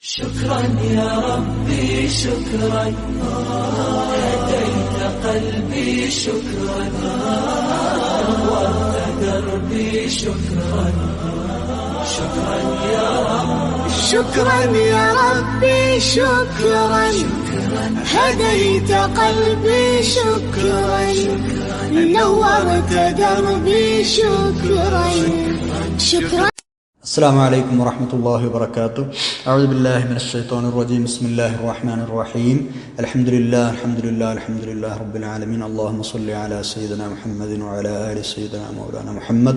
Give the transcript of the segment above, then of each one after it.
شكرا يا ربي شكرا هديت قلبي شكرا نورت دربي شكرا شكرا يا ربي شكرا يا ربي شكرا هديت قلبي شكرا نورت دربي شكرا شكرا. السلام عليكم ورحمة الله وبركاته. أعوذ بالله من الشيطان الرجيم. بسم الله الرحمن الرحيم. الحمد لله رب العالمين. اللهم صل على سيدنا محمد وعلى آل سيدنا مولانا محمد.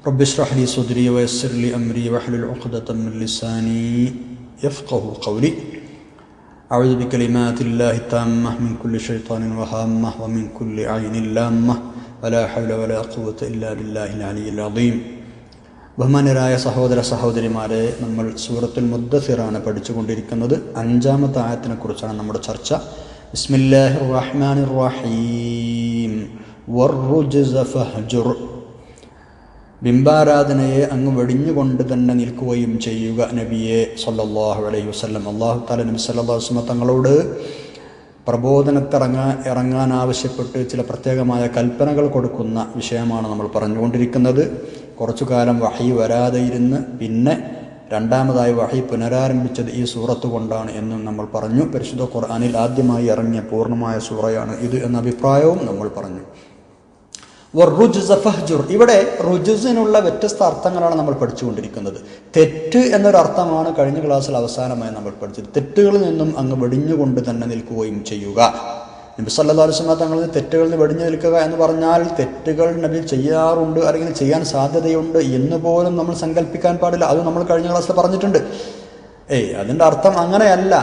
رب اشرح لي صدري ويسر لي أمري واحلل عقدة من لساني يفقه قولي. أعوذ بكلمات الله التامة من كل شيطان وهامة ومن كل عين لامة ولا حول ولا قوة إلا بالله العلي العظيم. ബഹുമാന്യരായ സഹോദര സഹോദരിമാരെ, നമ്മൾ സൂറത്തുൽ മുദ്ദസിറാണ് പഠിച്ചുകൊണ്ടിരിക്കുന്നത്. 5-ാമത്തെ ആയത്തിനെ കുറിച്ചാണ് നമ്മുടെ ചർച്ച. ബിസ്മില്ലാഹിർ റഹ്മാനിർ റഹീം. വറുജ്സ ഫഹ്ജുർ. ബിംബാരാധനയെ അങ്ങ് വെടിഞ്ഞുകൊണ്ട് തന്നെ നിൽക്കുകയും ചെയ്യുക നബിയെ സല്ലല്ലാഹു അലൈഹി വസല്ലം. അല്ലാഹു തആല നബി സല്ലല്ലാഹു അലൈഹി വസല്ലം തങ്ങളോട് പ്രബോധനത്തിറങ്ങാൻ ആവശ്യപ്പെട്ട് ചില പ്രത്യേകമായ കൽപ്പനകൾ കൊടുക്കുന്ന വിഷയമാണ് നമ്മൾ പറഞ്ഞുകൊണ്ടിരിക്കുന്നത്. കുറച്ചു കാലം വഹി വരാതെ ഇരുന്ന് പിന്നെ രണ്ടാമതായി വഹി പുനരാരംഭിച്ചത് ഈ സൂറത്ത് കൊണ്ടാണ് എന്നും നമ്മൾ പറഞ്ഞു. പരിശുദ്ധ ഖുർആനിൽ ആദ്യമായി ഇറങ്ങിയ പൂർണ്ണമായ സൂറയാണ് ഇത് എന്ന അഭിപ്രായവും നമ്മൾ പറഞ്ഞു. വറുജ്സ ഫഹ്ജുർ. ഇവിടെ റുജ്സിനുള്ള വ്യത്യസ്ത അർത്ഥങ്ങളാണ് നമ്മൾ പഠിച്ചുകൊണ്ടിരിക്കുന്നത്. തെറ്റ് എന്നൊരർത്ഥമാണ് കഴിഞ്ഞ ക്ലാസ്സിൽ അവസാനമായി നമ്മൾ പഠിച്ചത്. തെറ്റുകളിൽ നിന്നും അങ്ങ് വെടിഞ്ഞുകൊണ്ട് തന്നെ നിൽക്കുകയും ചെയ്യുക. നബി സല്ലല്ലാഹു അലൈഹി വസല്ലം തങ്ങളിൽ തെറ്റുകളിൽ നിന്ന് വെടിഞ്ഞു നിൽക്കുക എന്ന് പറഞ്ഞാൽ തെറ്റുകൾ നബി ചെയ്യാറുണ്ട് അല്ലെങ്കിൽ ചെയ്യാൻ സാധ്യതയുണ്ട് എന്ന് പോലും നമ്മൾ സങ്കല്പിക്കാൻ പാടില്ല. അത് നമ്മൾ കഴിഞ്ഞ ക്ലാസ്സിൽ പറഞ്ഞിട്ടുണ്ട്. അതിൻ്റെ അർത്ഥം അങ്ങനെയല്ല.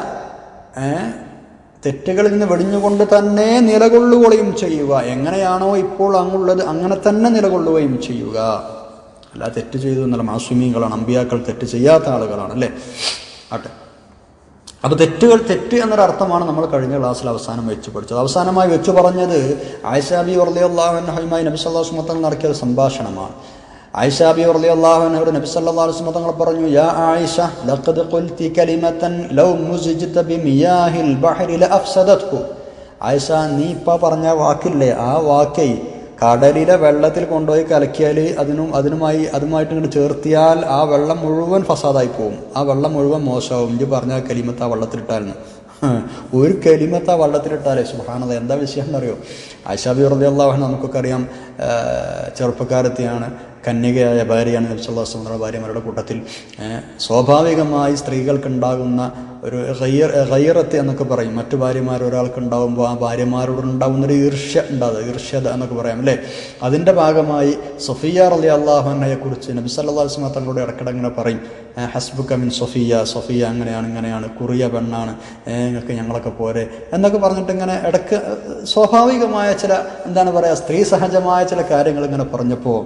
തെറ്റുകളിൽ നിന്ന് വെടിഞ്ഞുകൊണ്ട് തന്നെ നിലകൊള്ളുകയും ചെയ്യുക. എങ്ങനെയാണോ ഇപ്പോൾ അങ്ങുള്ളത് അങ്ങനെ തന്നെ നിലകൊള്ളുകയും ചെയ്യുക. അല്ല തെറ്റ് ചെയ്തു എന്നല്ല, മാസൂമീങ്ങളാണ്, അമ്പിയാക്കൾ തെറ്റ് ചെയ്യാത്ത ആളുകളാണ് അല്ലേ. ആട്ടെ, അപ്പോൾ തെറ്റ് എന്നൊരർത്ഥമാണ് നമ്മൾ കഴിഞ്ഞ ക്ലാസ്സിൽ അവസാനം വെച്ച് പഠിച്ചത്. അവസാനമായി വെച്ച് പറഞ്ഞത് ആയിഷ ബിബി റളിയല്ലാഹു അൻഹയുമായി നബി സല്ലല്ലാഹു അലൈഹി വസല്ലം നടത്തിയ ഒരു സംഭാഷണമാണ്. ആയിഷ ബിബി റളിയല്ലാഹു അൻഹയോട് നബി സല്ലല്ലാഹു അലൈഹി വസല്ലം തങ്ങൾ പറഞ്ഞു, യാ ആയിഷ ലഖദ് ഖുൽതി കലിമതൻ ലൗ മുസിജ്ത ബിമിയാഹിൽ ബഹരി ലഅഫ്സദത്ഹു. ആയിഷ, നീ ഇപ്പോൾ പറഞ്ഞ വാക്കില്ലേ, ആ വാക്കൈ കടലിലെ വെള്ളത്തിൽ കൊണ്ടുപോയി കലക്കിയാൽ അതുമായിട്ട് ഇങ്ങോട്ട് ചേർത്തിയാൽ ആ വെള്ളം മുഴുവൻ ഫസാദായി പോവും, ആ വെള്ളം മുഴുവൻ മോശമാവും. ഇജ്ജ് പറഞ്ഞ കലിമത്ത് ആ വെള്ളത്തിലിട്ടായിരുന്നു. ഒരു കലിമത്ത് ആ വെള്ളത്തിലിട്ടാലേ സുബ്ഹാനല്ലാഹ് എന്താ വിഷയം എന്നറിയോ? ആയിഷ ബിബി റളിയല്ലാഹു അൻഹ നമുക്കൊക്കെ അറിയാം, ചെറുപ്പക്കാരത്തെയാണ്, കന്യകയായ ഭാര്യയാണ് നബി സല്ലല്ലാഹു അലൈഹി വസല്ലം ഭാര്യമാരുടെ കൂട്ടത്തിൽ. സ്വാഭാവികമായി സ്ത്രീകൾക്കുണ്ടാകുന്ന ഒരു ഗൈറത്ത് എന്നൊക്കെ പറയും. മറ്റു ഭാര്യമാർ ഒരാൾക്കുണ്ടാകുമ്പോൾ ആ ഭാര്യമാരോടുണ്ടാകുന്നൊരു ഈർഷ്യത എന്നൊക്കെ പറയാം അല്ലേ. അതിൻ്റെ ഭാഗമായി സഫിയ റളിയല്ലാഹു അൻഹയെ കുറിച്ച് നബി സല്ലല്ലാഹു അലൈഹി വസല്ലം തങ്ങളോട് ഇടയ്ക്കിടങ്ങനെ പറയും, ഹസ്ബുക മിൻ സഫിയ അങ്ങനെയാണ്, കുറിയ പെണ്ണാണ്, നിങ്ങൾക്ക് ഞങ്ങളൊക്കെ പോരെ എന്നൊക്കെ പറഞ്ഞിട്ട് ഇങ്ങനെ ഇടയ്ക്ക് സ്വാഭാവികമായ ചില എന്താണ് പറയുക, സ്ത്രീ സഹജമായ ചില കാര്യങ്ങൾ ഇങ്ങനെ പറഞ്ഞപ്പോൾ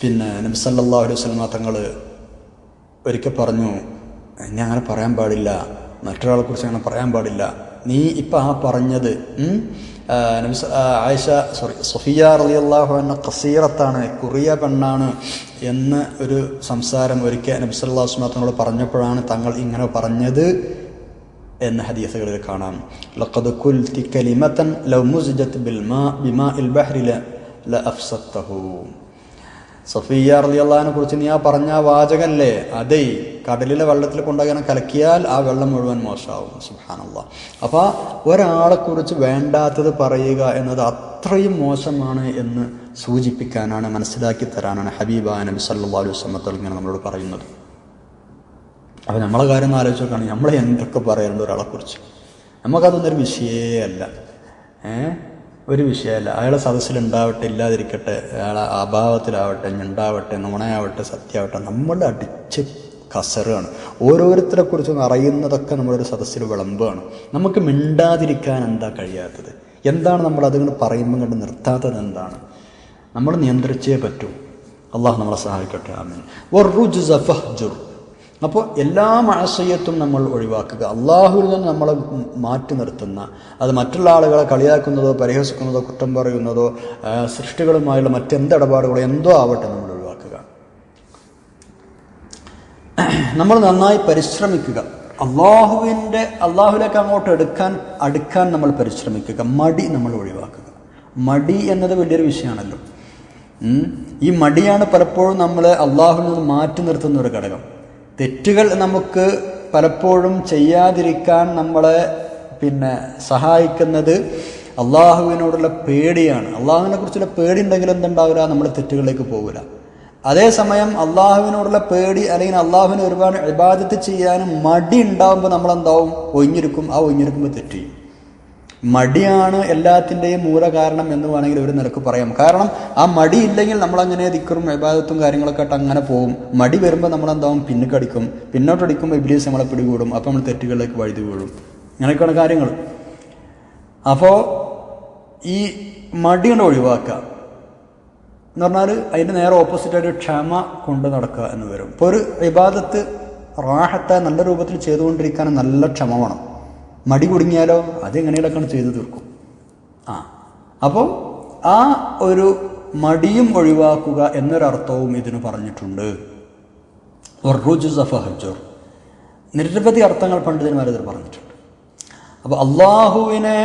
പിന്നെ നബി സല്ലല്ലാഹു അലൈഹി വസല്ലം തങ്ങൾ ഒരിക്കൽ പറഞ്ഞു, ഇനി അങ്ങനെ പറയാൻ പാടില്ല, മറ്റൊരാളെ കുറിച്ച് അങ്ങനെ പറയാൻ പാടില്ല. നീ ഇപ്പം ആ പറഞ്ഞത് സഫിയ റളിയല്ലാഹു അൻഹ ഖസീറത്താണ്, കുറിയ പെണ്ണാണ് എന്ന് ഒരു സംസാരം ഒരിക്കൽ നബി സല്ലല്ലാഹു അലൈഹി വസല്ലം തങ്ങൾ പറഞ്ഞപ്പോഴാണ് തങ്ങൾ ഇങ്ങനെ പറഞ്ഞത് എന്ന ഹദീസുകളിൽ കാണാം. ലഖദ് ഖുൽതി കലിമതൻ ലൗ മുസിജത് ബിമാഇൽ ബഹരി ലഅഫ്സദതഹു. സഫിയ റളിയല്ലാഹു അൻഹയെ കുറിച്ച് നീ ആ പറഞ്ഞ വാചകല്ലേ, അതേ കടലിലെ വെള്ളത്തിൽ കൊണ്ടുപോയി കലക്കിയാൽ ആ വെള്ളം മുഴുവൻ മോശമാവും. സുബ്ഹാനല്ലാഹ്. അപ്പോൾ ഒരാളെക്കുറിച്ച് വേണ്ടാത്തത് പറയുക എന്നത് അത്രയും മോശമാണ് എന്ന് സൂചിപ്പിക്കാനാണ്, മനസ്സിലാക്കി തരാനാണ് ഹബീബായ നബി സല്ലല്ലാഹു അലൈഹി വസല്ലം ഇങ്ങനെ നമ്മളോട് പറയുന്നത്. അപ്പോൾ നമ്മളെ കാര്യം ആലോചിച്ച് നോക്കുകയാണെങ്കിൽ നമ്മളെ എന്തൊക്കെ പറയാറുണ്ട് ഒരാളെക്കുറിച്ച്. നമുക്കതൊന്നൊരു വിഷയമേ അല്ല, ഒരു വിഷയമല്ല. അയാളെ സദസ്സിലുണ്ടാവട്ടെ ഇല്ലാതിരിക്കട്ടെ, അയാളെ അഭാവത്തിലാവട്ടെ ഉണ്ടാവട്ടെ നുണയാവട്ടെ സത്യമാവട്ടെ, നമ്മൾ അടിച്ച് കസറാണ്. ഓരോരുത്തരെ കുറിച്ചും അറിയുന്നതൊക്കെ നമ്മളൊരു സദസ്സിൽ വിളമ്പാണ്. നമുക്ക് മിണ്ടാതിരിക്കാൻ എന്താ കഴിയാത്തത്? എന്താണ് നമ്മൾ അതിങ്ങനെ പറയുമ്പോൾ കണ്ട് നിർത്താത്തത്? എന്താണ്? നമ്മൾ നിയന്ത്രിച്ചേ പറ്റൂ. അള്ളാഹു നമ്മളെ സഹായിക്കട്ടെ. ആമീൻ. വറുജ്സ ഫഹ്ജുർ. അപ്പോൾ എല്ലാ മഅസിയത്തും നമ്മൾ ഒഴിവാക്കുക. അള്ളാഹുവിൽ നിന്ന് നമ്മളെ മാറ്റി നിർത്തുന്ന, അത് മറ്റുള്ള ആളുകളെ കളിയാക്കുന്നതോ പരിഹസിക്കുന്നതോ കുറ്റം പറയുന്നതോ സൃഷ്ടികളുമായുള്ള മറ്റെന്ത് ഇടപാടുകളോ എന്തോ ആവട്ടെ നമ്മൾ ഒഴിവാക്കുക. നമ്മൾ നന്നായി പരിശ്രമിക്കുക. അള്ളാഹുലേക്ക് അങ്ങോട്ട് അടുക്കാൻ നമ്മൾ പരിശ്രമിക്കുക. മടി നമ്മൾ ഒഴിവാക്കുക. മടി എന്നത് വലിയൊരു വിഷയമാണല്ലോ. ഈ മടിയാണ് പലപ്പോഴും നമ്മളെ അള്ളാഹുവിൽ നിന്ന് മാറ്റി നിർത്തുന്ന ഒരു ഘടകം. തെറ്റുകൾ നമുക്ക് പലപ്പോഴും ചെയ്യാതിരിക്കാൻ നമ്മളെ സഹായിക്കുന്നത് അള്ളാഹുവിനോടുള്ള പേടിയാണ്. അള്ളാഹുവിനെ കുറിച്ചുള്ള പേടി ഉണ്ടെങ്കിൽ എന്തുണ്ടാവില്ല, നമ്മൾ തെറ്റുകളിലേക്ക് പോകില്ല. അതേസമയം അള്ളാഹുവിനോടുള്ള പേടി അല്ലെങ്കിൽ അള്ളാഹുവിനെ ഒരുപാട് ഇബാദത്ത് ചെയ്യാനും മടി ഉണ്ടാകുമ്പോൾ നമ്മളെന്താവും, ഒഴിഞ്ഞിരിക്കും. ആ ഒഴിഞ്ഞിരിക്കുമ്പോൾ തെറ്റ് ചെയ്യും. മടിയാണ് എല്ലാത്തിൻ്റെയും മൂലകാരണം എന്ന് വേണമെങ്കിൽ ഒരു നിലക്ക് പറയാം. കാരണം ആ മടി ഇല്ലെങ്കിൽ നമ്മളങ്ങനെ ദിക്റും ഇബാദത്തും കാര്യങ്ങളൊക്കെ ആയിട്ട് അങ്ങനെ പോകും. മടി വരുമ്പോൾ നമ്മളെന്താവും, പിന്നോട്ടടിക്കുമ്പോൾ ഇബ്ലീസ് നമ്മളെ പിടികൂടും. അപ്പോൾ നമ്മൾ തെറ്റുകളിലേക്ക് വഴുതി വീഴും. അങ്ങനെയൊക്കെയാണ് കാര്യങ്ങൾ. അപ്പോൾ ഈ മടി കൊണ്ട് ഒഴിവാക്കുക എന്ന് പറഞ്ഞാൽ അതിൻ്റെ നേരെ ഓപ്പോസിറ്റായിട്ട് ക്ഷമ കൊണ്ട് നടക്കുക എന്ന് വരും. ഇപ്പോൾ ഒരു ഇബാദത്ത് റാഹത്തായി നല്ല രൂപത്തിൽ ചെയ്തുകൊണ്ടിരിക്കാൻ നല്ല ക്ഷമ വേണം. മടി കുടുങ്ങിയാലോ അതെങ്ങനെയൊക്കെയാണ് ചെയ്തു തീർക്കും. അപ്പോൾ ആ ഒരു മടിയും ഒഴിവാക്കുക എന്നൊരർത്ഥവും ഇതിന് പറഞ്ഞിട്ടുണ്ട്. നിരവധി അർത്ഥങ്ങൾ പണ്ഡിതന്മാരിതിൽ പറഞ്ഞിട്ടുണ്ട്. അപ്പോൾ അള്ളാഹുവിനെ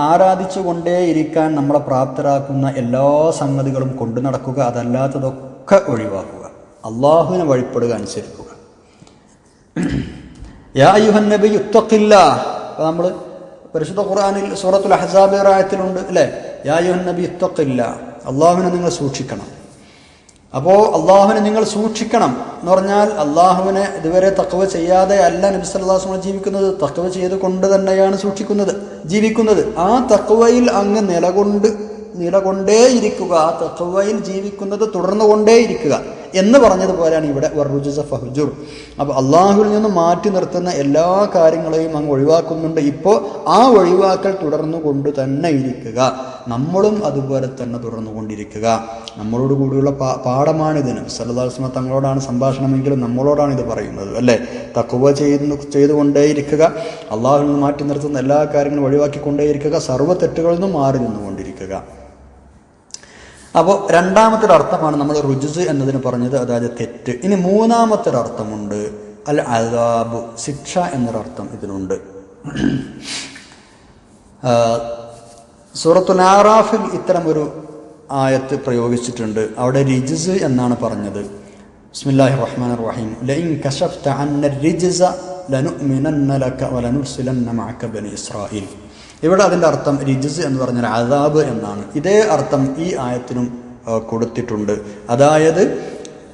ആരാധിച്ചു കൊണ്ടേയിരിക്കാൻ നമ്മളെ പ്രാപ്തരാക്കുന്ന എല്ലാ സംഗതികളും കൊണ്ടു നടക്കുക, അതല്ലാത്തതൊക്കെ ഒഴിവാക്കുക, അള്ളാഹുവിനെ വഴിപ്പെടുക, അനുസരിക്കുക. യാ അയ്യുഹൻ നബി ഇത്തഖില്ലാഹ്. അപ്പോൾ നമ്മൾ പരിശുദ്ധ ഖുർആനിൽ സൂറത്തുൽ അഹ്സാബ് ആയത്തിലുണ്ട് അല്ലേ, യാ അയ്യുഹൻ നബി ഇത്തഖില്ലാഹ്, അള്ളാഹുവിനെ നിങ്ങൾ സൂക്ഷിക്കണം. അപ്പോൾ അള്ളാഹുവിനെ നിങ്ങൾ സൂക്ഷിക്കണം എന്ന് പറഞ്ഞാൽ അള്ളാഹുവിനെ ഇതുവരെ തഖ്വ ചെയ്യാതെ അല്ല നബി സല്ലല്ലാഹു അലൈഹി വസല്ലം ജീവിക്കുന്നത്. തഖ്വ ചെയ്ത് കൊണ്ട് തന്നെയാണ് ജീവിക്കുന്നത്. ആ തഖ്വയിൽ അങ്ങ് നിലകൊണ്ടേയിരിക്കുക, ആ തഖ്വയിൽ ജീവിക്കുന്നത് തുടർന്നുകൊണ്ടേയിരിക്കുക എന്ന് പറഞ്ഞതുപോലെയാണ് ഇവിടെ വറുജുസ ഫഹ്ജുർ. അപ്പോൾ അള്ളാഹുവിൽ നിന്ന് മാറ്റി നിർത്തുന്ന എല്ലാ കാര്യങ്ങളെയും അങ്ങ് ഒഴിവാക്കുന്നുണ്ട്. ഇപ്പോൾ ആ ഒഴിവാക്കൽ തുടർന്നു കൊണ്ട് തന്നെ ഇരിക്കുക. നമ്മളും അതുപോലെ തന്നെ തുടർന്നുകൊണ്ടിരിക്കുക. നമ്മളോട് കൂടിയുള്ള പാഠമാണിതിന്. സല്ലല്ലാഹു അലൈഹി വസല്ലം തങ്ങളോടാണ് സംഭാഷണമെങ്കിലും നമ്മളോടാണ് ഇത് പറയുന്നത് അല്ലേ. തഖ്വ ചെയ്തുകൊണ്ടേയിരിക്കുക, അള്ളാഹുവിൽ നിന്ന് മാറ്റി നിർത്തുന്ന എല്ലാ കാര്യങ്ങളും ഒഴിവാക്കിക്കൊണ്ടേയിരിക്കുക, സർവ്വ തെറ്റുകളിൽ നിന്നും മാറി നിന്നുകൊണ്ടിരിക്കുക. അപ്പോൾ രണ്ടാമത്തെ അർത്ഥമാണ് നമ്മൾ റുജുസ് എന്നതിന് പറഞ്ഞത്, അതായത് തെറ്റ്. ഇനി മൂന്നാമത്തെ അർത്ഥമുണ്ട്, അൽ അദാബ്, ശിക്ഷ എന്നൊരർത്ഥം ഇതിനുണ്ട്. സൂറത്തുൽ ആറാഫിൽ ഇത്തരം ഒരു ആയത്ത് പ്രയോഗിച്ചിട്ടുണ്ട്. അവിടെ റിജ്സ് എന്നാണ് പറഞ്ഞത്. ബിസ്മില്ലാഹിർ റഹ്മാനിർ റഹീം. ലഇൻ കശഫ്ത അന്ന റിജ്സ ലനുഅ്മിനന്ന ലക വലനുർസിലന്ന മഅക ബനി ഇസ്രായീൽ. ഇവിടെ അതിൻ്റെ അർത്ഥം റിജ്സ് എന്ന് പറഞ്ഞാൽ അദാബ് എന്നാണ്. ഇതേ അർത്ഥം ഈ ആയത്തിനും കൊടുത്തിട്ടുണ്ട്. അതായത്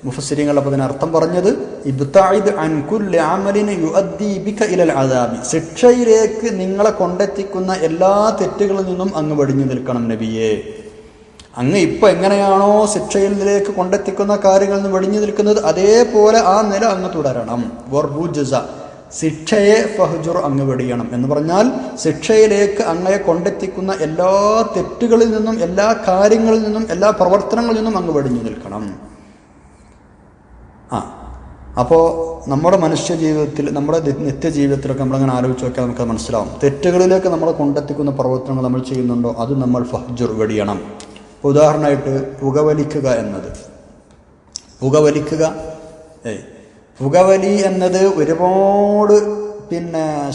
മുഫസ്സിരീങ്ങൾ അപ്പോൾ അതിനർത്ഥം പറഞ്ഞത് ഇബ്തഇദ് അൻ കുല്ലി അമലിൻ യുഅദ്ദി ബിക ഇലൽ അദാബി, ശിക്ഷയിലേക്ക് നിങ്ങളെ കൊണ്ടെത്തിക്കുന്ന എല്ലാ തെറ്റുകളിൽ നിന്നും അങ്ങ് വെടിഞ്ഞു നിൽക്കണം നബിയെ. അങ്ങ് ഇപ്പോൾ എങ്ങനെയാണോ ശിക്ഷയിലേക്ക് കൊണ്ടെത്തിക്കുന്ന കാര്യങ്ങളിൽ നിന്ന് വെടിഞ്ഞു നിൽക്കുന്നത് അതേപോലെ ആ നില അങ്ങ് തുടരണം. വറുജുസ, ശിക്ഷയെ ഫഹ്ജുർ, അങ്ങ് വെടിയണം എന്ന് പറഞ്ഞാൽ ശിക്ഷയിലേക്ക് അങ്ങയെ കൊണ്ടെത്തിക്കുന്ന എല്ലാ തെറ്റുകളിൽ നിന്നും എല്ലാ കാര്യങ്ങളിൽ നിന്നും എല്ലാ പ്രവർത്തനങ്ങളിൽ നിന്നും അങ്ങ് വെടിഞ്ഞു നിൽക്കണം. അപ്പോൾ നമ്മുടെ മനുഷ്യ ജീവിതത്തിൽ, നമ്മുടെ നിത്യജീവിതത്തിലൊക്കെ നമ്മളങ്ങനെ ആലോചിച്ച് നോക്കിയാൽ നമുക്ക് മനസ്സിലാവും. തെറ്റുകളിലേക്ക് നമ്മളെ കൊണ്ടെത്തിക്കുന്ന പ്രവർത്തനങ്ങൾ നമ്മൾ ചെയ്യുന്നുണ്ടോ അത് നമ്മൾ ഫഹ്ജുർ, വെടിയണം. ഉദാഹരണമായിട്ട് പുകവലിക്കുക എന്നത്, പുകവലി എന്നത് ഒരുപാട്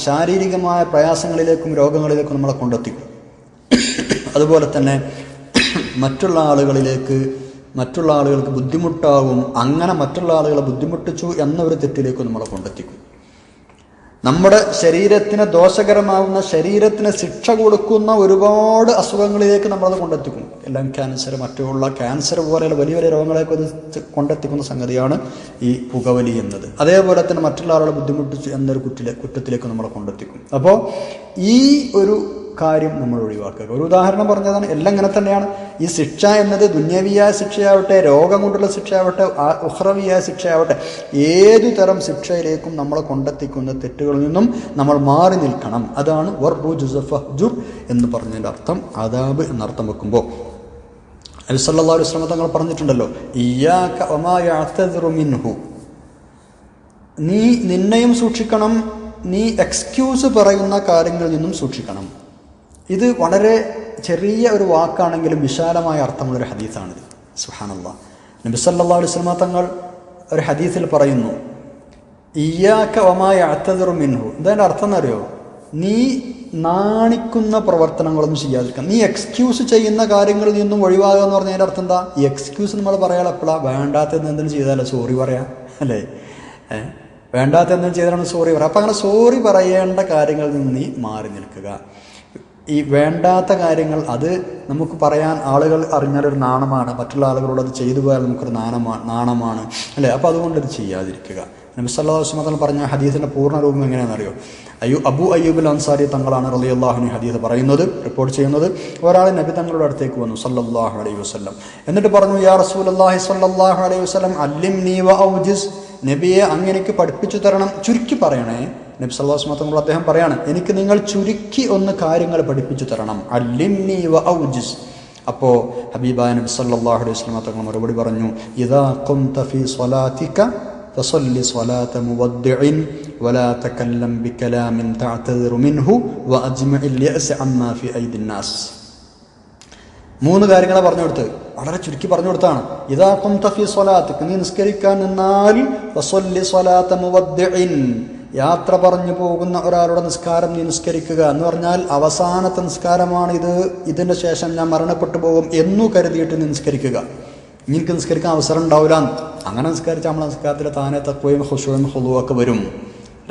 ശാരീരികമായ പ്രയാസങ്ങളിലേക്കും രോഗങ്ങളിലേക്കും നമ്മളെ കൊണ്ടെത്തിക്കും. അതുപോലെ തന്നെ മറ്റുള്ള ആളുകൾക്ക് ബുദ്ധിമുട്ടാകും. അങ്ങനെ മറ്റുള്ള ആളുകളെ ബുദ്ധിമുട്ടിച്ചു എന്നൊരു തെറ്റിലേക്ക് നമ്മളെ കൊണ്ടെത്തിക്കും. നമ്മുടെ ശരീരത്തിന് ദോഷകരമാവുന്ന, ശരീരത്തിന് ശിക്ഷ കൊടുക്കുന്ന ഒരുപാട് അസുഖങ്ങളിലേക്ക് നമ്മളത് കൊണ്ടെത്തിക്കും. എല്ലാം ക്യാൻസർ, മറ്റുള്ള ക്യാൻസർ പോലെയുള്ള വലിയ വലിയ രോഗങ്ങളെയൊക്കെ അത് കൊണ്ടെത്തിക്കുന്ന സംഗതിയാണ് ഈ പുകവലി എന്നത്. അതേപോലെ തന്നെ മറ്റുള്ള ആളുകളെ ബുദ്ധിമുട്ടിച്ചു എന്നൊരു കുറ്റത്തിലേക്ക് നമ്മളെ കൊണ്ടെത്തിക്കും. അപ്പോൾ ഈ ഒരു കാര്യം നമ്മൾ ഒഴിവാക്കുക. ഒരു ഉദാഹരണം പറഞ്ഞതാണ്. എല്ലാം ഇങ്ങനെ തന്നെയാണ്. ഈ ശിക്ഷ എന്നത് ദുന്യവിയായ ശിക്ഷയാവട്ടെ, രോഗം കൊണ്ടുള്ള ശിക്ഷയാവട്ടെ, ഉഖ്റവിയായ ശിക്ഷയാവട്ടെ, ഏതു തരം ശിക്ഷയിലേക്കും നമ്മളെ കൊണ്ടെത്തിക്കുന്ന തെറ്റുകളിൽ നിന്നും നമ്മൾ മാറി നിൽക്കണം. അതാണ് വറുജുസ ഫഹ്ജുർ എന്ന് പറഞ്ഞതിൻ്റെ അർത്ഥം. അദാബ് എന്നർത്ഥം വെക്കുമ്പോൾ നബി സല്ലല്ലാഹു അലൈഹി വസല്ലം തങ്ങൾ പറഞ്ഞിട്ടുണ്ടല്ലോ, ഇയ്യാക വമാ യഅ്തദിറു മിൻഹു, നീ നിന്നെയും സൂക്ഷിക്കണം, നീ എക്സ്ക്യൂസ് പറയുന്ന കാര്യങ്ങളിൽ നിന്നും സൂക്ഷിക്കണം. ഇത് വളരെ ചെറിയ ഒരു വാക്കാണെങ്കിലും വിശാലമായ അർത്ഥമുള്ളൊരു ഹദീസാണിത്. സുബ്ഹാനല്ലാഹ്. നബി സല്ലല്ലാഹു അലൈഹി വസല്ലം തങ്ങൾ ഒരു ഹദീസിൽ പറയുന്നു, ഇയ്യാക വമാ യഅ്തദിറു മിൻഹു. എന്താ അർത്ഥം എന്നറിയോ? നീ നാണിക്കുന്ന പ്രവർത്തനങ്ങളൊന്നും ചെയ്യാതിരിക്കാം. നീ എക്സ്ക്യൂസ് ചെയ്യുന്ന കാര്യങ്ങളിൽ നിന്നും ഒഴിവാകുക എന്ന് പറഞ്ഞതിൻ്റെ അർത്ഥം എന്താ? ഈ എക്സ്ക്യൂസ് നമ്മൾ പറയാൻ എപ്പോഴാണ്? വേണ്ടാത്തത് എന്തെങ്കിലും ചെയ്താലോ സോറി പറയാം, അല്ലേ? വേണ്ടാത്ത എന്തെങ്കിലും ചെയ്താലാണ് സോറി പറയാം. അപ്പം അങ്ങനെ സോറി പറയേണ്ട കാര്യങ്ങളിൽ നിന്ന് നീ മാറി നിൽക്കുക. ഈ വേണ്ടാത്ത കാര്യങ്ങൾ അത് നമുക്ക് പറയാൻ ആളുകൾ അറിഞ്ഞാലൊരു നാണമാണ്, മറ്റുള്ള ആളുകളോട് അത് ചെയ്തു പോയാൽ നമുക്കൊരു നാണമാണ്, അല്ലേ? അപ്പോൾ അതുകൊണ്ട് ഇത് ചെയ്യാതിരിക്കുക. നബി സല്ലല്ലാഹു അലൈഹി വസല്ലം പറഞ്ഞ ഹദീസിൻ്റെ പൂർണ്ണ രൂപം എങ്ങനെയാണെന്നറിയോ? അബൂ അയ്യൂബുൽ അൻസാരി തങ്ങളാണ് റളിയല്ലാഹു അൻഹു ഹദീസ് പറയുന്നത്, റിപ്പോർട്ട് ചെയ്യുന്നത്. ഒരാൾ നബി തങ്ങളുടെ അടുത്തേക്ക് വന്നു സല്ലല്ലാഹു അലൈഹി വസല്ലം. എന്നിട്ട് പറഞ്ഞു, യാ റസൂലല്ലാഹി സല്ലല്ലാഹു അലൈഹി വസല്ലം അല്ലിംനി വ ഔജിസ്. നബിയെ അങ്ങനെക്ക് പഠിപ്പിച്ചു തരണം, ചുരുക്കി പറയണേ. നബി സല്ലല്ലാഹു അലൈഹി വസല്ലം അദ്ദേഹം പറയാണ്, എനിക്ക് നിങ്ങൾ ചുരുക്കി ഒന്ന് കാര്യങ്ങൾ പഠിപ്പിച്ചു തരണം. അല്ലിംനി വ ഔജിസ്. അപ്പോൾ ഹബീബായ നബി സല്ലല്ലാഹു അലൈഹി വസല്ലം തങ്ങൾ മറുപടി പറഞ്ഞു, ഇദാ ഖുംത ഫീ സ്വലാതിക ഫസല്ലി സ്വലാത മുവദ്ദിഇൻ വലാ തകല്ലം ബികലാമിൻ തഅ്തദിറു മിൻഹു വഅജ്മിഇൽ യഅസ് അമ്മാ ഫീ ഐദിൻ നാസ്. 3 കാര്യങ്ങളെ പറഞ്ഞു കൊടുത്ത്, വളരെ ചുരുക്കി പറഞ്ഞു കൊടുത്താണ്. ഇദാ ഖുംത ഫീ സ്വലാതിക, നീ നിസ്കരിക്കാൻ നിന്നാൽ ഫസല്ലി സ്വലാത മുവദ്ദിഇൻ, യാത്ര പറഞ്ഞു പോകുന്ന ഒരാളുടെ നിസ്കാരം നീ നിസ്കരിക്കുക എന്ന് പറഞ്ഞാൽ അവസാനത്തെ നിസ്കാരമാണ് ഇത്, ഇതിൻ്റെ ശേഷം ഞാൻ മരണപ്പെട്ടു പോകും എന്നു കരുതിയിട്ട് നീ നിസ്കരിക്കുക. എനിക്ക് നിസ്കരിക്കാൻ അവസരം ഉണ്ടാവില്ല. അങ്ങനെ നിസ്കരിച്ചാൽ നമ്മളെ നിസ്കാരത്തിൽ താനെ തഖ്വയും ഖുശൂഉം ഖുളൂഅൊക്കെ വരും.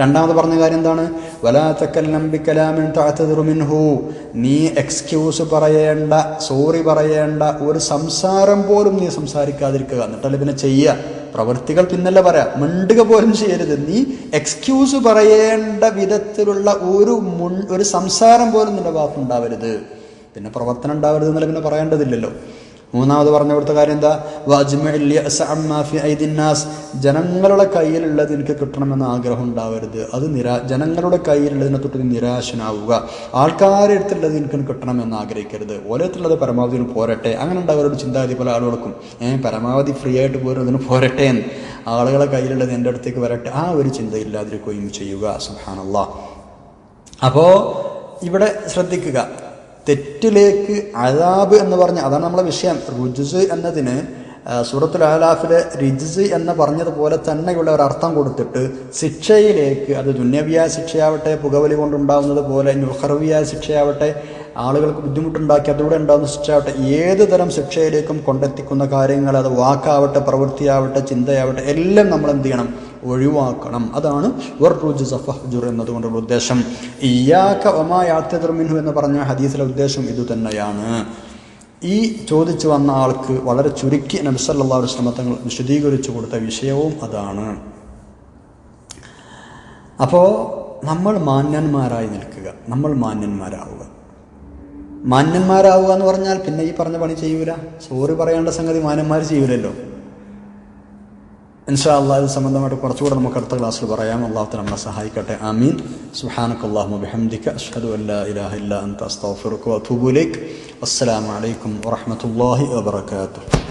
രണ്ടാമത് പറഞ്ഞ കാര്യം എന്താണ്? വലാ തകല്ലം ബികലാമിൻ തഅ്തദിറു മിൻഹു, നീ എക്സ്ക്യൂസ് പറയേണ്ട, സോറി പറയേണ്ട ഒരു സംസാരം പോലും നീ സംസാരിക്കാതിരിക്കുക. എന്നിട്ടല്ലേ പിന്നെ ചെയ്യുക. പ്രവൃത്തികൾ പിന്നല്ല പറയാം, മിണ്ടുക പോലും ചെയ്യരുത്. നീ എക്സ്ക്യൂസ് പറയേണ്ട വിധത്തിലുള്ള ഒരു സംസാരം പോലും നിന്റെ ഭാഗത്തുണ്ടാവരുത്. പിന്നെ പ്രവർത്തനം ഉണ്ടാവരുത് എന്നല്ല പിന്നെ പറയേണ്ടതില്ലല്ലോ. മൂന്നാമത് പറഞ്ഞു കൊടുത്ത കാര്യം എന്താ? വഅജ്മിഇൽ യഅസ അമ്മാ ഫീ ഐദിൻ നാസ്, ജനങ്ങളുടെ കയ്യിലുള്ളത് എനിക്ക് കിട്ടണമെന്ന് ആഗ്രഹം ഉണ്ടാവരുത്. അത് ജനങ്ങളുടെ കയ്യിലുള്ളതിനെ തൊട്ട് നിരാശനാവുക. ആൾക്കാരുടെ അടുത്തുള്ളത് എനിക്ക് കിട്ടണമെന്ന് ആഗ്രഹിക്കരുത്. ഓരോരുത്തരുള്ളത് പരമാവധി പോരട്ടെ, അങ്ങനെ ഉണ്ടാവരുടെ ചിന്താഗതി പല ആളുകൾക്കും. പരമാവധി ഫ്രീ ആയിട്ട് പോരുന്നതിന് പോരട്ടെ, ആളുകളെ കയ്യിലുള്ളത് എൻ്റെ അടുത്തേക്ക് വരട്ടെ, ആ ഒരു ചിന്തയില്ലാതിരിക്കുകയും ചെയ്യുക. സുബ്ഹാനല്ലാഹ്. അപ്പോൾ ഇവിടെ ശ്രദ്ധിക്കുക, തെറ്റിലേക്ക് അദാബ് എന്ന് പറഞ്ഞ, അതാണ് നമ്മളെ വിഷയം. റുജ്സ് എന്നതിന് സൂറത്തുൽ അഹ്ലാഫിലെ റിജ്സ് എന്ന് പറഞ്ഞതുപോലെ തന്നെയുള്ള ഒരർത്ഥം കൊടുത്തിട്ട് ശിക്ഷയിലേക്ക്, അത് ദുന്യവിയായ ശിക്ഷയാവട്ടെ, പുകവലി കൊണ്ടുണ്ടാകുന്നത് പോലെ, ഉഖറവിയായ ശിക്ഷയാവട്ടെ, ആളുകൾക്ക് ബുദ്ധിമുട്ടുണ്ടാക്കി അതിലൂടെ ഉണ്ടാകുന്ന ശിക്ഷയാവട്ടെ, ഏത് തരം ശിക്ഷയിലേക്കും കൊണ്ടെത്തിക്കുന്ന കാര്യങ്ങൾ, അത് വാക്കാവട്ടെ, പ്രവൃത്തിയാവട്ടെ, ചിന്തയാവട്ടെ, എല്ലാം നമ്മൾ എന്ത് ചെയ്യണം? ഒഴിവാക്കണം. അതാണ് വറുജ്സ ഫഹ്ജുർ എന്നതുകൊണ്ടുള്ള ഉദ്ദേശം. ഇയ്യാക വമാ യഅ്തദിറു മിൻഹു എന്ന് പറഞ്ഞ ഹദീസിലെ ഉദ്ദേശം ഇതുതന്നെയാണ്. ഈ ചോദിച്ചു വന്ന ആൾക്ക് വളരെ ചുരുക്കി നബി സല്ലല്ലാഹു അലൈഹി വസല്ലം തങ്ങൾ വിശദീകരിച്ചു കൊടുത്ത വിഷയവും അതാണ്. അപ്പോൾ നമ്മൾ മാന്യന്മാരായി നിൽക്കുക, നമ്മൾ മാന്യന്മാരാവുക. മാന്യന്മാരാവുക എന്ന് പറഞ്ഞാൽ പിന്നെ ഈ പറഞ്ഞ പണി ചെയ്യൂല. സോറി പറയേണ്ട സംഗതി മാന്യന്മാർ ചെയ്യൂലല്ലോ. ഇൻഷാ അല്ലാഹ് ഇത് സംബന്ധമായിട്ട് കുറച്ചുകൂടെ നമുക്ക് അടുത്ത ക്ലാസ്സിൽ പറയാം. അല്ലാഹു തആല നമ്മളെ സഹായിക്കട്ടെ. ആമീൻ. സുബ്ഹാനക്കല്ലാഹുമ്മ ബിഹംദിക അഷ്ഹദു അൻ ലാ ഇലാഹ ഇല്ലാ അൻത അസ്തഗ്ഫിറുക വഅതൂബു ഇലൈക്. അസ്സലാമു അലൈക്കും വറഹ്മത്തുള്ളാഹി വബറകാതുഹു.